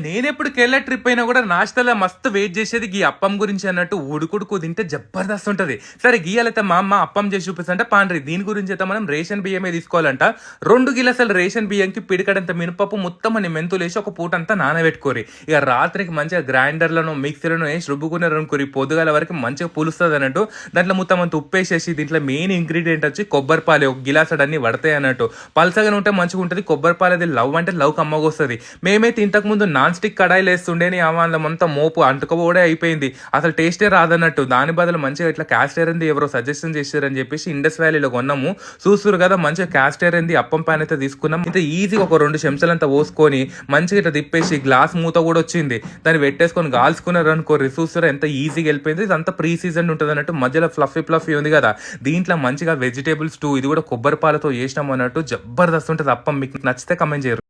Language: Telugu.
నేనెప్పుడు కేరళ ట్రిప్ అయినా కూడా నాష్టాలో మస్తు వెయిట్ చేసేది ఈ అప్పం గురించి అన్నట్టు ఉడుకుడుకు తింటే జబర్దస్త్ ఉంటది. సరే గీయాలైతే మా అమ్మ అప్పం చేసి చూపిస్తుంటే పాండ్రి దీని గురించి అయితే మనం రేషన్ బియ్యమే తీసుకోవాలంట. 2 గిలాసాలు రేషన్ బియ్యంకి పిడికడంత మినపప్పు మొత్తం అని మెంతులు వేసి ఒక పూట అంతా నానబెట్టుకోరి. ఇక రాత్రికి మంచిగా గ్రైండర్లను మిక్సీలను వేసి రుబ్బుకున్నారు అనుకోరి, పొద్దుగాల వరకు మంచిగా పులుస్తుంది అన్నట్టు. దాంట్లో మొత్తం అంత ఉప్పేసేసి దీంట్లో మెయిన్ ఇంగ్రీడియంట్ వచ్చి కొబ్బరి పాలు, ఒక గిలాసాడు అన్ని పడతాయి అన్నట్టు. పలసగా ఉంటే మంచిగా ఉంటుంది. కొబ్బరి పాలు అది లవ్ అంటే లవ్ కమ్మగా వస్తుంది. మేమైతే ఇంతకు ముందు నాన్ స్టిక్ కడాయిలు వేస్తుండేని అవంతా మొత్తం మోపు అంటుకోవడే అయిపోయింది, అసలు టేస్టే రాదన్నట్టు. దాని బదులు మంచిగా ఇట్లా క్యాస్టర్ ఏంది ఎవరో సజెషన్ చేశారని చెప్పేసి ఇండస్ వ్యాలీలో కొన్నాము. చూస్తురు కదా మంచిగా క్యాస్టర్ ఏంది అప్పం ప్యాన్ అయితే తీసుకున్నాం. ఇంత ఈజీగా ఒక 2 చెంచాలంతా పోసుకొని మంచిగా ఇట్లా తిప్పేసి గ్లాస్ మూత కూడా వచ్చింది, దాన్ని పెట్టేసుకొని కాల్చుకున్నారు అనుకోర్రి. చూస్తురా ఎంత ఈజీగా వెళ్ళిపోయింది. ఇదంతా ప్రీ సీజన్ ఉంటుంది అన్నట్టు. మధ్యలో ఫ్లఫీ ఉంది కదా, దీంట్లో మంచిగా వెజిటేబుల్స్ ఇది కూడా కొబ్బరి పాలతో చేసినాం అన్నట్టు. జబర్దస్త్ ఉంటుంది అప్పం. మీకు నచ్చితే కమెంట్ చేయరు.